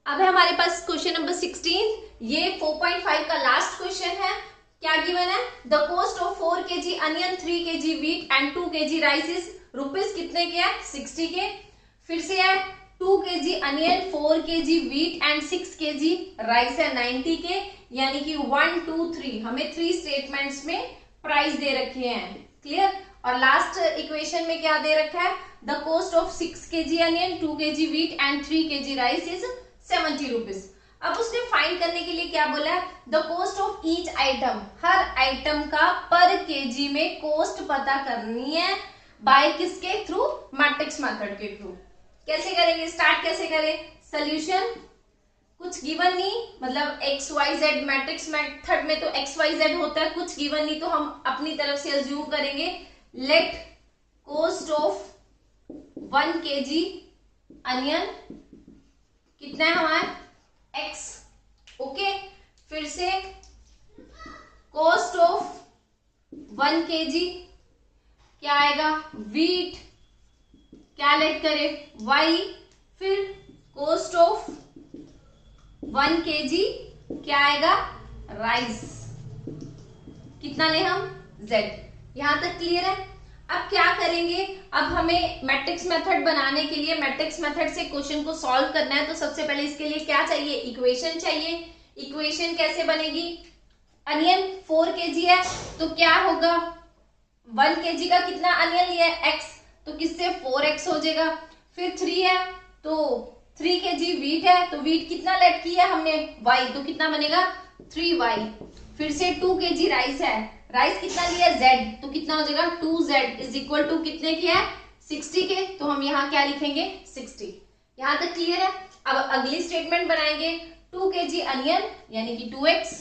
अब है हमारे पास क्वेश्चन नंबर 16। ये 4.5 का लास्ट क्वेश्चन है। क्या गिवन है? The cost of 4 kg onion, 3 kg wheat and 2 kg rice is rupees कितने के है? 60 के। फिर से है 2 kg onion, 4 kg wheat and 6 kg rice है 90 के। यानी कि 1 2 3 हमें 3 स्टेटमेंट्स में प्राइस दे रखे हैं। क्लियर? और लास्ट इक्वेशन में क्या दे रखा है? The cost of 6 kg onion, 2 kg wheat and 3 kg rice is 70 rupees. अब उसने फाइंड करने के लिए क्या बोला है? The cost of each item, her item का पर केजी में कॉस्ट पता करनी है। बाय किसके थ्रू? मैट्रिक्स मेथड के थ्रू। कैसे करेंगे? स्टार्ट कैसे करें? सोल्यूशन कुछ गिवन नहीं, मतलब x Y z, matrix method में तो एक्स वाई जेड होता है, कुछ गिवन नहीं तो हम अपनी तरफ से अज्यूम करेंगे। Let cost of 1 kg onion कितना है हमारा? x। ओके, फिर से कॉस्ट ऑफ 1 kg क्या आएगा? वीट, क्या लेट करें? y। फिर कॉस्ट ऑफ 1 kg क्या आएगा? राइस, कितना ले हम? z। यहां तक क्लियर है? अब क्या करेंगे? अब हमें मैट्रिक्स मेथड बनाने के लिए मैट्रिक्स मेथड से क्वेश्चन को सॉल्व करना है। तो सबसे पहले इसके लिए क्या चाहिए? इक्वेशन चाहिए। इक्वेशन कैसे बनेगी? अनियन 4 kg है तो क्या होगा? 1 kg का कितना अनियन लिया है? x, तो किससे 4x हो जाएगा। फिर 3 है तो 3 kg वीट है तो वीट कितना लेट किया हमने? y, तो कितना बनेगा? 3y। फिर से 2 kg राइस है, राइस कितना लिया? z, तो कितना हो जाएगा? 2z इज इक्वल टू कितने की है? 60 के। तो हम यहाँ क्या लिखेंगे? 60। यहाँ तक क्लियर है? अब अगली स्टेटमेंट बनाएंगे। 2 kg अनियन यानी कि 2x,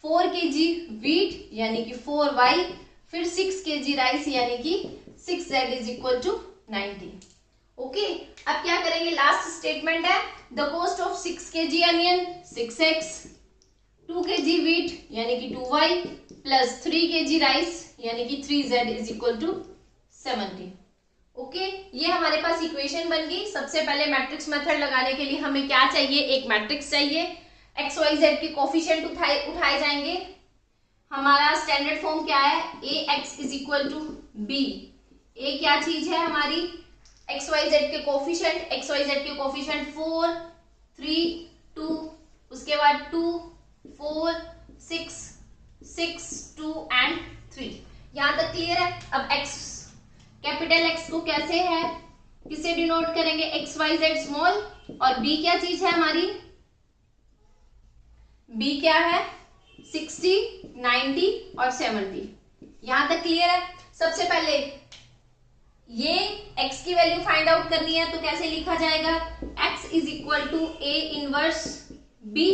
4 kg वीट यानी कि 4y, फिर 6 kg राइस यानी कि 6z is equal to 90। Okay, अब क्या करेंगे? लास्ट स्टेटमेंट है the cost of 6 kg onion 6x, 2 kg wheat यानी कि 2y प्लस 3 kg राइस यानी कि 3z is equal to 70। Okay, ये हमारे पास इक्वेशन बन गई। सबसे पहले मैट्रिक्स मेथड लगाने के लिए हमें क्या चाहिए? एक मैट्रिक्स चाहिए। एक्स वाई जेड के कोफिशिएंट उठाए जाएंगे। हमारा स्टैंडर्ड फॉर्म क्या है? A X is equal to B. A क्या चीज है हमारी? एक्स वाई जेड के कोफिशिएंट। एक्स वाई जेड के कोफिशिएंट 4 3 2, उसके बाद 2 4 6 6 2 एंड 3। यहां तक क्लियर है? अब x, कैपिटल X को कैसे है, किसे डिनोट करेंगे? X Y z small. और b क्या चीज है हमारी? b क्या है? 60 90 और 70। यहां तक क्लियर है? सबसे पहले ये x की वैल्यू फाइंड आउट करनी है तो कैसे लिखा जाएगा? x is equal to a inverse b।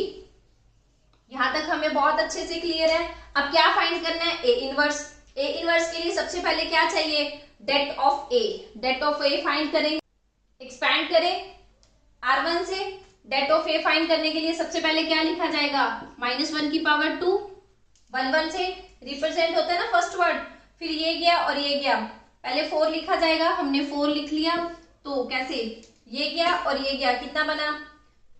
यहां तक हमें बहुत अच्छे से क्लियर है। अब क्या फाइंड करना है? A inverse. ए इनवर्स के लिए सबसे पहले क्या चाहिए? Det of a. Det of a find करेंगे, एक्सपैंड करें R1 से। डेट ऑफ ए फाइंड करने के लिए सबसे पहले क्या लिखा जाएगा? -1 की पावर 2, 1 1 से रिप्रेजेंट होता है ना फर्स्ट वर्ड। फिर ये गया और ये गया, पहले 4 लिखा जाएगा, हमने 4 लिख लिया। तो कैसे? ये गया और ये गया, कितना बना?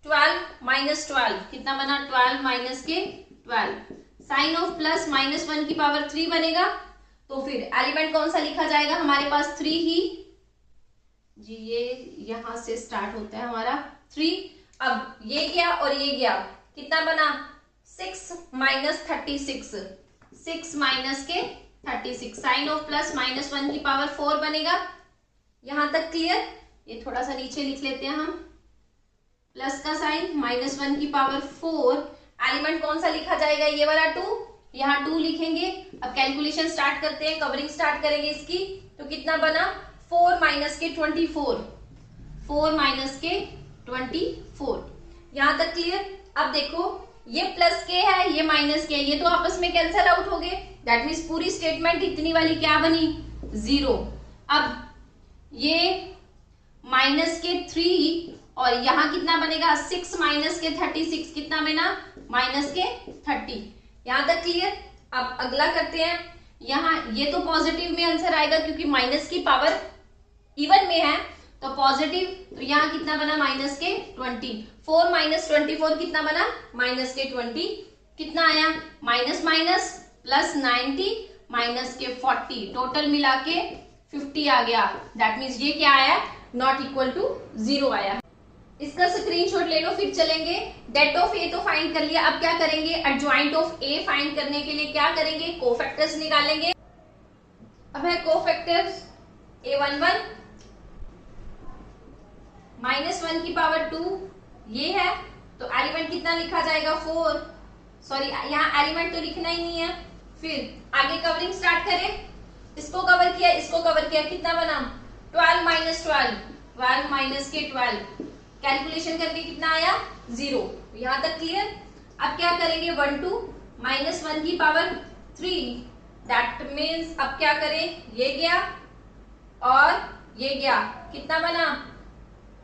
12 माइनस 12, कितना बना? 12 माइनस के 12। साइन ऑफ प्लस -1 की पावर 3 बनेगा। तो फिर एलिमेंट कौन सा लिखा जाएगा? हमारे पास 3 ही जी, ये यहां से स्टार्ट होता है हमारा 3। अब ये गया और ये गया, कितना बना? 6 माइनस 36, 6 माइनस के 36। साइन ऑफ प्लस -1 की पावर 4 बनेगा। यहां तक क्लियर? ये थोड़ा सा नीचे लिख लेते हैं हम, प्लस का साइन -1 की पावर 4। एलिमेंट कौन सा लिखा जाएगा? ये वाला 2, यहाँ 2 लिखेंगे। अब कैलकुलेशन स्टार्ट करते हैं, कवरिंग स्टार्ट करेंगे इसकी। तो कितना बना? 4 माइनस के 24, 4 माइनस के 24। यहां तक क्लियर? अब देखो, ये प्लस के है, ये माइनस के है, ये तो आपस में कैंसिल आउट हो गए। दैट मीन्स पूरी स्टेटमेंट इतनी वाली क्या बनी? 0। अब ये माइनस के 3 और यहां कितना बनेगा? 6 माइनस के 36, कितना बना? माइनस के 30। यहां तक क्लियर? अब अगला करते हैं। यहाँ ये तो पॉजिटिव में आंसर आएगा क्योंकि माइनस की पावर इवन में है, तो पॉजिटिव, तो यहाँ कितना बना माइनस के 20, 4 माइनस 24 कितना बना माइनस के 20, कितना आया माइनस माइनस प्लस 90 माइनस के 40, टोटल मिला के 50 आ गया। दैट मीन्स ये क्या आया, नॉट इक्वल टू 0 आया। इसका स्क्रीनशॉट ले लो, फिर चलेंगे। डेट ऑफ ए तो फाइंड कर लिया, अब क्या करेंगे, एडजॉइंट ऑफ ए फाइंड करने के लिए क्या करेंगे, कोफैक्टर्स निकालेंगे। अब है कोफैक्टर्स A11 -1 की पावर 2 ये है, तो एलिमेंट कितना लिखा जाएगा 4, सॉरी यहाँ एलिमेंट तो लिखना ही नहीं है। फिर आगे कवरिंग स्टार्ट करें, इसको कवर किया, इसको कवर किया, कितना बना 12 माइनस 12, 12 माइनस के 12, कैलकुलेशन करके कितना आया 0। यहां तक क्लियर। अब क्या करेंगे 1 2 -1 की पावर 3, दैट मीन्स अब क्या करें, ये गया और ये गया, कितना बना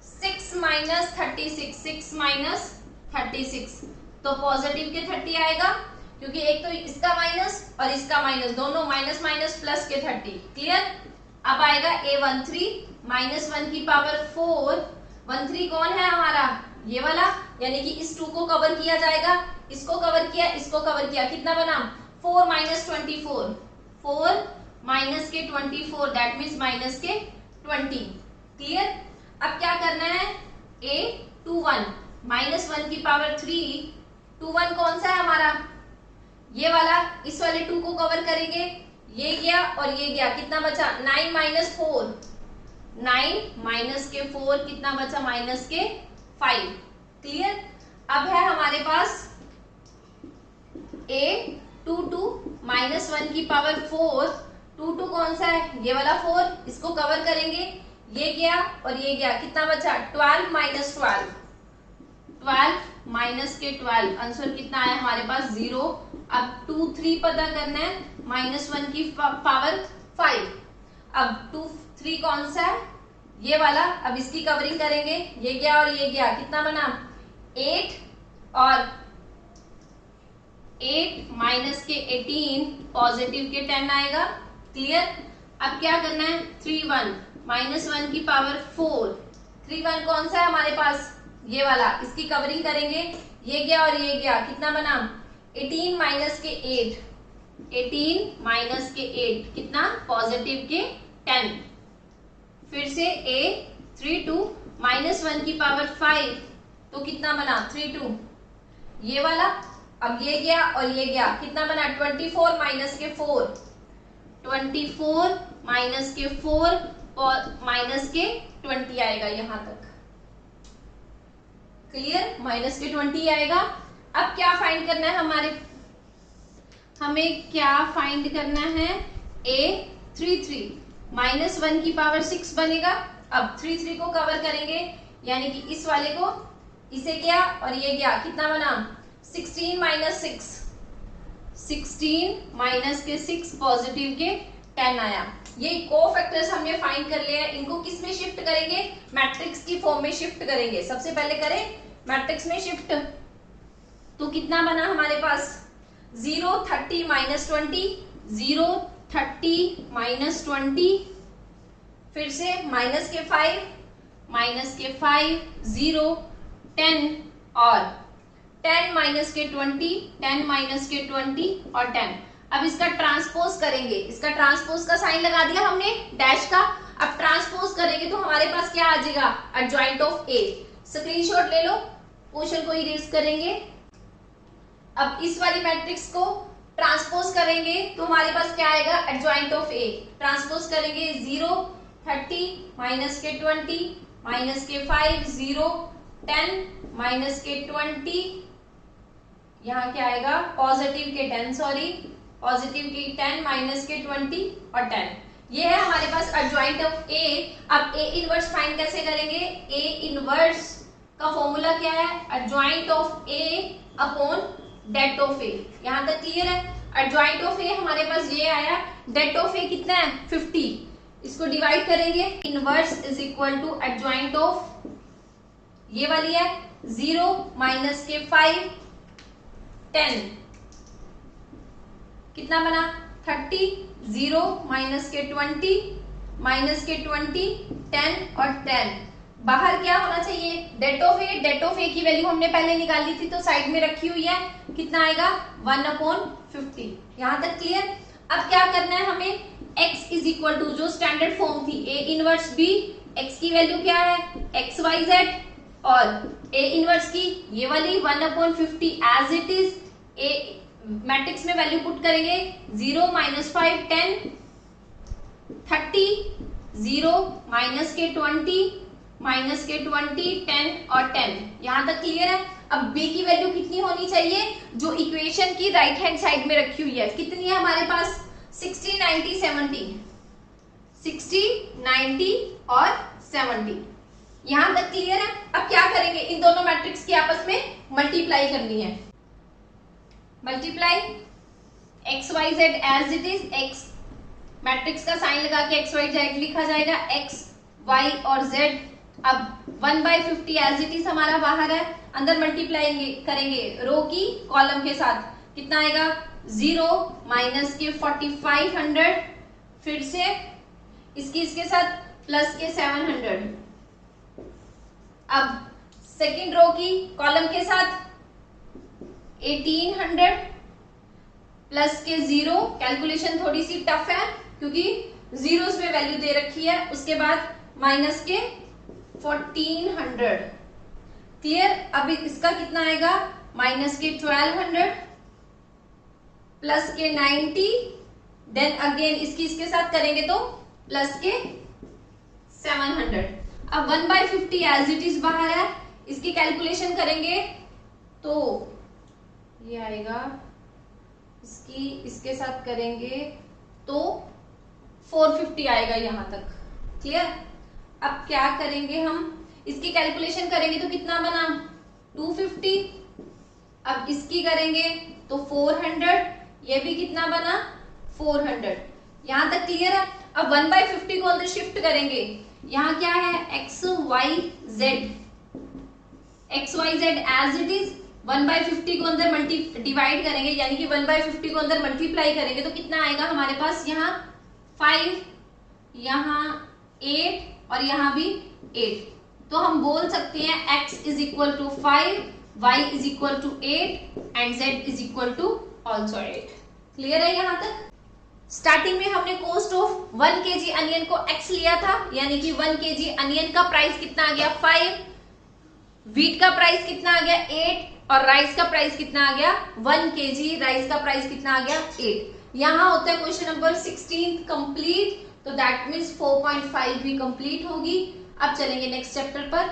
6 माइनस 36, 6 माइनस 36, तो पॉजिटिव के 30 आएगा, क्योंकि एक तो इसका माइनस और इसका माइनस, दोनों माइनस माइनस प्लस के 30। क्लियर। अब आएगा A13 -1 की पावर 4, 13 कौन है हमारा ये वाला, यानी कि इस 2 को कवर किया जाएगा, इसको कवर किया, इसको कवर किया, कितना बना 4 माइनस 24, 4 माइनस के 24, दैट मीन्स माइनस के 20। क्लियर। अब क्या करना है, A21 -1 की पावर 3, 21 कौन सा है हमारा ये वाला, इस वाले 2 को कवर करेंगे, ये गया और ये गया, कितना बचा 9 माइनस 4, 9 माइनस के 4, कितना बचा माइनस के 5। क्लियर। अब है हमारे पास A22 -1 की पावर 4, 22 कौन सा है ये वाला 4, इसको कवर करेंगे, ये गया और ये गया, कितना बचा 12 माइनस 12, 12 माइनस के 12, आंसर कितना आया हमारे पास 0। अब 2 3 पता करना है, -1 की पावर 5, अब 2 3 कौन सा है ये वाला, अब इसकी कवरिंग करेंगे, ये गया और ये गया, कितना बना 8 और 8 माइनस के 18, पॉजिटिव के 10 आएगा। क्लियर। अब क्या करना है 31 -1 की पावर 4, 31 कौन सा है हमारे पास ये वाला, इसकी कवरिंग करेंगे, ये गया और ये गया, कितना बना 18 माइनस के 8, 18 माइनस के 8, कितना पॉजिटिव के 10। फिर से A32 -1 की पावर 5, तो कितना बना 32 ये वाला, अब ये गया और ये गया, कितना बना 24 माइनस के 4, 24 माइनस के 4 और माइनस के 20 आएगा यहां तक। क्लियर। माइनस के 20 आएगा। अब क्या फाइंड करना है हमें क्या फाइंड करना है, A33 -1 की पावर 6 बनेगा। अब 3 को कवर करेंगे, यानी कि इस वाले को, इसे गया और ये गया, कितना बना 16 माइनस 6, 16 माइनस के 6, पॉजिटिव के 10 आया। ये कोफैक्टर्स हमने फाइंड कर लिए हैं, इनको किस में शिफ्ट करेंगे, मैट्रिक्स की फॉर्म में शिफ्ट करेंगे। सबसे पहले करें मैट्रिक्स में शिफ्ट, तो कितना बना हमारे पास 0 30 माइनस 20, 0 30 माइनस 20, फिर से माइनस के 5, माइनस के 5, 0 10 और 10 माइनस के 20, 10 माइनस के 20 और 10। अब इसका ट्रांसपोज करेंगे, इसका ट्रांसपोज का साइन लगा दिया हमने डैश का। अब ट्रांसपोज करेंगे तो हमारे पास क्या आ जाएगा, एडजॉइंट ऑफ ए। स्क्रीनशॉट ले लो, क्वेश्चन को इरेज करेंगे। अब इस वाली मैट्रिक्स को ट्रांसपोज करेंगे तो हमारे पास क्या आएगा, एडजॉइंट ऑफ ए। ट्रांसपोज करेंगे 0 30 माइनस के 20 माइनस के 5, 0 10 माइनस के 20, यहाँ क्या आएगा पॉजिटिव के 10, सॉरी पॉजिटिव के 10 माइनस के 20 और 10। ये है हमारे पास एडजॉइंट ऑफ ए। अब ए इनवर्स फाइंड कैसे करेंगे, ए इनवर्स का फॉर्मूला क्या है, adjoint of A upon det of A. यहां तक क्लियर है। एडजॉइंट ऑफ ए हमारे पास ये आया, डेट ऑफ ए कितना है 50, इसको डिवाइड करेंगे, inverse is equal to adjoint of ये वाली है 0 माइनस के 5 10, कितना बना 30, 0 माइनस के 20 माइनस के 20 10 और 10। बाहर क्या होना चाहिए, डेट ऑफ ए की वैल्यू हमने पहले निकाल ली थी तो साइड में रखी हुई है, कितना आएगा 1/50। यहां तक क्लियर। अब क्या करना है हमें, x इज इक्वल टू जो स्टैंडर्ड फॉर्म थी a इनवर्स b, x की वैल्यू क्या है एक्स वाई जेड, और a इनवर्स की ये वाली 1/50 as it is. a matrix में वैल्यू पुट करेंगे 0 -5 10 30 0 माइनस के 20 10 और 10। यहां तक क्लियर है। अब b की वैल्यू कितनी होनी चाहिए, जो इक्वेशन की राइट हैंड साइड में रखी हुई है, कितनी है हमारे पास 60 90 70, 60 90 और 70। यहां तक क्लियर है। अब क्या करेंगे, इन दोनों मैट्रिक्स की आपस में मल्टीप्लाई करनी है। Multiply x Y z as it is, x matrix का साइन लगा के एक्स वाई जेड लिखा जाएगा, एक्स वाई और जेड। अब 1/50 एज इट इज हमारा बाहर है, अंदर मल्टीप्लाई करेंगे रो की कॉलम के साथ, कितना आएगा 0 माइनस के 4500, फिर से इसके साथ प्लस के 700। अब सेकेंड रो की कॉलम के साथ 1800 प्लस के 0, कैलकुलेशन थोड़ी सी टफ है क्योंकि जीरोस में वैल्यू दे रखी है, उसके बाद माइनस के 1400। क्लियर। अब इसका कितना आएगा माइनस के 1200 प्लस के 90, देन अगेन इसके साथ करेंगे तो प्लस के 700। अब 1/50 एज इट इज बाहर है, इसकी कैलकुलेशन करेंगे तो ये आएगा, इसके साथ करेंगे तो 450 आएगा यहां तक। क्लियर। अब क्या करेंगे हम, इसकी कैलकुलेशन करेंगे तो कितना बना 250। अब इसकी करेंगे तो 400, ये भी कितना बना 400। यहां तक क्लियर है। अब 1/50 को अंदर शिफ्ट करेंगे, यहां क्या है x Y z, x Y z as it is. 1/50 को अंदर डिवाइड करेंगे, यानी कि 1/50 को अंदर मल्टीप्लाई करेंगे तो कितना आएगा हमारे पास, यहाँ 5, यहाँ 8 और यहाँ भी 8। तो हम बोल सकते हैं x is equal to 5, y is equal to 8 and z is equal to also 8। Clear है यहाँ तक। स्टार्टिंग में हमने कॉस्ट ऑफ 1 kg अनियन को x लिया था, यानी कि 1 kg अनियन का प्राइस कितना आ गया 5, व्हीट का प्राइस कितना आ गया 8 और राइस का प्राइस कितना आ गया 1 kg राइस का प्राइस कितना आ गया 8। यहां होता है क्वेश्चन नंबर 16 कंप्लीट, तो दैट मीन्स 4.5 भी कंप्लीट होगी। अब चलेंगे नेक्स्ट चैप्टर पर।